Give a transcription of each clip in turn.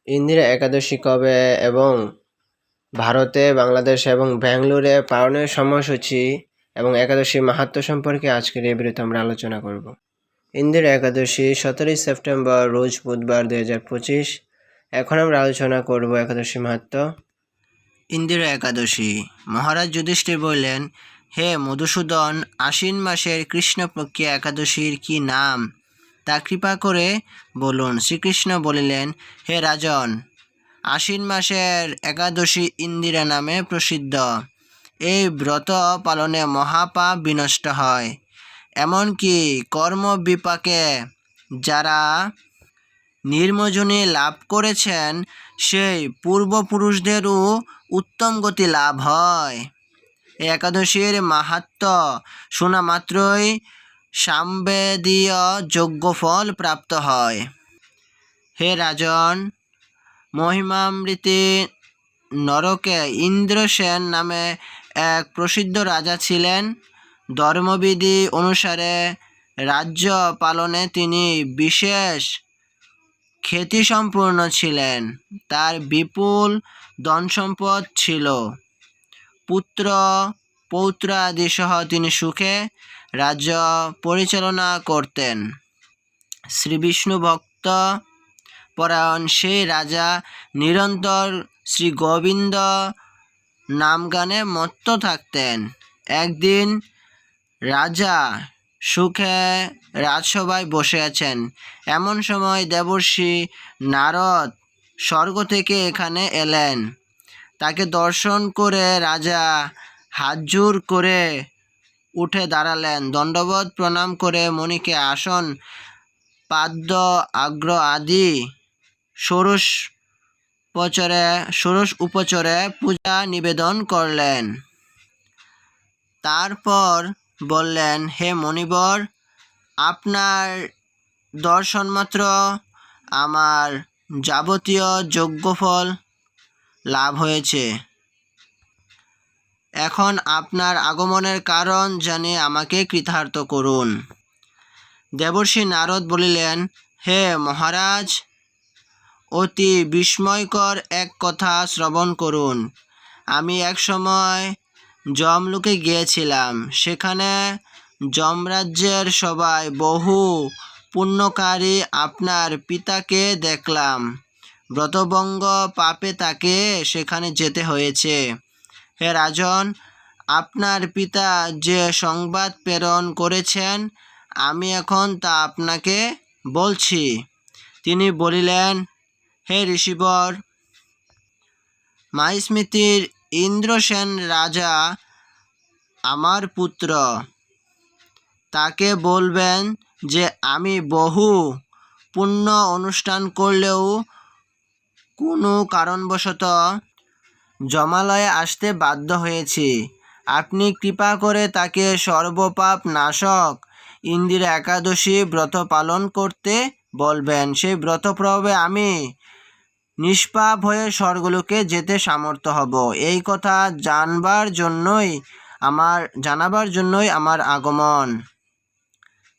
ইন্দিরা একাদশী কবে এবং ভারতে, বাংলাদেশ এবং ব্যাঙ্গালোরে পালনের সময়সূচি এবং একাদশীর মাহাত্ম্য সম্পর্কে আজকের এই ভিডিওতে আমরা আলোচনা করব। ইন্দিরা একাদশী 17 সেপ্টেম্বর রোজ বুধবার 2025। এখন আমরা আলোচনা করব একাদশী মাহাত্ম্য। ইন্দিরা একাদশী। মহারাজ যুধিষ্ঠির বললেন, হে মধুসূদন, আশ্বিন মাসের কৃষ্ণপক্ষীয় একাদশীর কি নাম তা কৃপা করে বলুন। শ্রীকৃষ্ণ বলিলেন, হে রাজন, আশ্বিন মাসের একাদশী ইন্দিরা নামে প্রসিদ্ধ। এই ব্রত পালনে মহাপাপ বিনষ্ট হয়। এমনকি কর্ম বিপাকে যারা নির্মজনী লাভ করেছেন সেই পূর্বপুরুষদেরও উত্তম গতি লাভ হয়। এই একাদশীর মাহাত্ম্য শোনা মাত্রই সামবেদীয় যজ্ঞফল প্রাপ্ত হয়। হে রাজন, মহিমামৃতি নরকে ইন্দ্রসেন নামে এক প্রসিদ্ধ রাজা ছিলেন। ধর্মবিধি অনুসারে রাজ্য পালনে তিনি বিশেষ খ্যাতিসম্পন্ন ছিলেন। তার বিপুল ধনসম্পদ ছিল। পুত্র পৌত্রাদি সহ তিনি সুখে রাজ্য পরিচালনা করতেন। শ্রীবিষ্ণু ভক্ত পরায়ণ সেই রাজা নিরন্তর শ্রী গোবিন্দ নামগানে মত্ত থাকতেন। একদিন রাজা সুখে রাজসভায় বসে আছেন। এমন সময় দেবর্ষি নারদ স্বর্গ থেকে এখানে এলেন। তাকে দর্শন করে রাজা হাতজোড় করে উঠে দাঁড়ালেন। দণ্ডবত প্রণাম করে মণিকে আসন, পাদ্য, আগ্র আদি ষোড়শ উপচরে পূজা নিবেদন করলেন। তারপর বললেন, হে মণিবর, আপনার দর্শনমাত্র আমার যাবতীয় যজ্ঞফল লাভ হয়েছে। এখন আপনার আগমনের কারণ জানিয়ে আমাকে কৃতার্থ করুন। দেবর্ষি নারদ বলিলেন, হে মহারাজ, অতি বিস্ময়কর এক কথা শ্রবণ করুন। আমি এক সময় যমলোকে গিয়েছিলাম। সেখানে যমরাজ্যের সবাই বহু পুণ্যকারী আপনার পিতাকে দেখলাম। ব্রতভঙ্গ পাপে তাকে সেখানে যেতে হয়েছে। হে রাজন, আপনার পিতা যে সংবাদ প্রেরণ করেছেন আমি এখন তা আপনাকে বলছি। তিনি বলিলেন, হে ঋষিবর, মাহিষ্মতির ইন্দ্রসেন রাজা আমার পুত্র। তাকে বলবেন যে আমি বহু পুণ্য অনুষ্ঠান করলেও কোনো কারণবশত যমালয়ে আসতে বাধ্য হয়েছি। আপনি কৃপা করে তাকে সর্বপাপ নাশক ইন্দিরা একাদশী ব্রত পালন করতে বলবেন। সেই ব্রত প্রভাবে আমি নিষ্পাপ হয়ে স্বর্গলোকে যেতে সামর্থ্য হব। এই কথা জানাবার জন্যই আমার আগমন।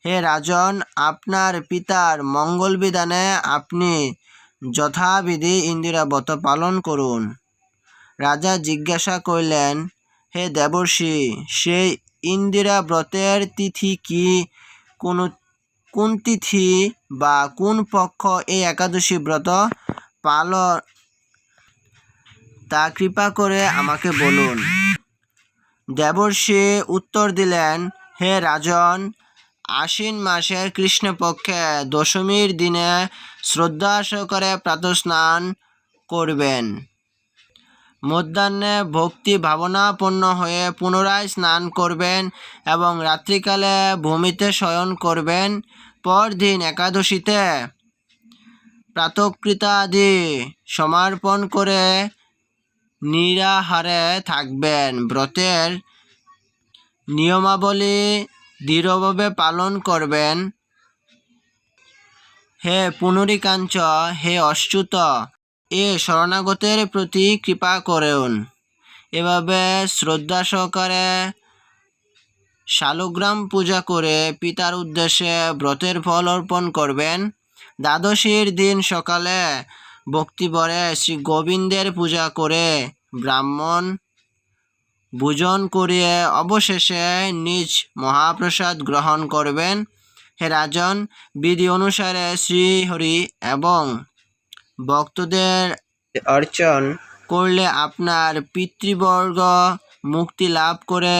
হে রাজন, আপনার পিতার মঙ্গল বিধানে আপনি যথাবিধি ইন্দিরা ব্রত পালন করুন। রাজা জিজ্ঞাসা করিলেন, হে দেবর্ষি, সেই ইন্দিরা ব্রতের তিথি কি? কোন তিথি বা কোন পক্ষ এই একাদশী ব্রত পালন তা কৃপা করে আমাকে বলুন। দেবর্ষি উত্তর দিলেন, হে রাজন, আশ্বিন মাসের কৃষ্ণপক্ষে দশমীর দিনে শ্রদ্ধা সহকারে প্রাতঃস্নান করবেন। মধ্যাহ্নে ভক্তি ভাবনাপন্ন হয়ে পুনরায় স্নান করবেন এবং রাত্রিকালে ভূমিতে শয়ন করবেন। পরদিন একাদশীতে প্রাতঃকৃত্যাদি সমর্পণ করে নিরাহারে থাকবেন। ব্রতের নিয়মাবলী দৃঢ়ভাবে পালন করবেন। হে পুনরিকাঞ্চ, হে অচ্যুত, এ শরণাগতের প্রতি কৃপা করুন। এভাবে শ্রদ্ধা সহকারে শালগ্রাম পূজা করে পিতার উদ্দেশ্যে ব্রতের ফল অর্পণ করবেন। দ্বাদশীর দিন সকালে ভক্তিভরে শ্রী গোবিন্দের পূজা করে ব্রাহ্মণ ভোজন করিয়ে অবশেষে নিজ মহাপ্রসাদ গ্রহণ করবেন। হে রাজন, বিধি অনুসারে শ্রীহরি এবং ভক্তদের অর্চন করলে আপনার পিতৃবর্গ মুক্তি লাভ করে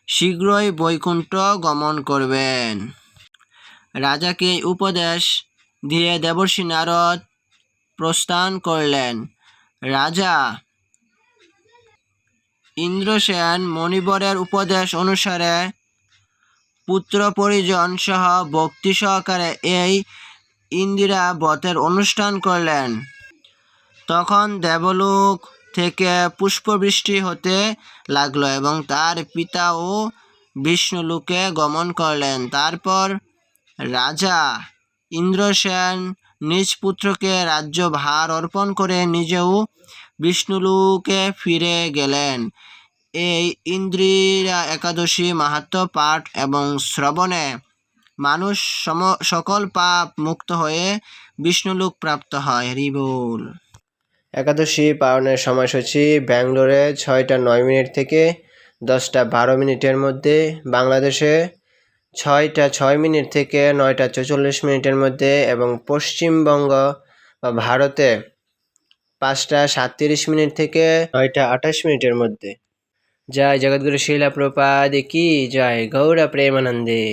শীঘ্রই বৈকুণ্ঠ গমন করবেন। রাজাকে উপদেশ দিয়ে দেবর্ষি নারদ প্রস্থান করলেন। রাজা ইন্দ্রসেন মণিবরের উপদেশ অনুসারে পুত্র পরিজন সহ ভক্তি সহকারে এই ইন্দিরা ব্রতের অনুষ্ঠান করলেন। তখন দেবলোক থেকে পুষ্পবৃষ্টি হতে লাগলো এবং তার পিতাও বিষ্ণুলোকে গমন করলেন। তারপর রাজা ইন্দ্রসেন নিজ পুত্রকে রাজ্যভার অর্পণ করে নিজেও বিষ্ণুলোকে ফিরে গেলেন। এই ইন্দিরা একাদশী মাহাত্ম্য পাঠ এবং শ্রবণে মানুষ সকল পাপ মুক্ত হয়ে বিষ্ণুলোক প্রাপ্ত হয়। হরি বল। একাদশী পালনের সময়সূচি ব্যাঙ্গালোরে 6:09 থেকে 10:12 মধ্যে, বাংলাদেশে 6:06 থেকে 9:44 মধ্যে এবং পশ্চিমবঙ্গ বা ভারতে 5:37 থেকে 9:28 মধ্যে। জয় জগদ্গুরু শিলা প্রভুপাদ কি জয়। গৌর প্রেমানন্দে।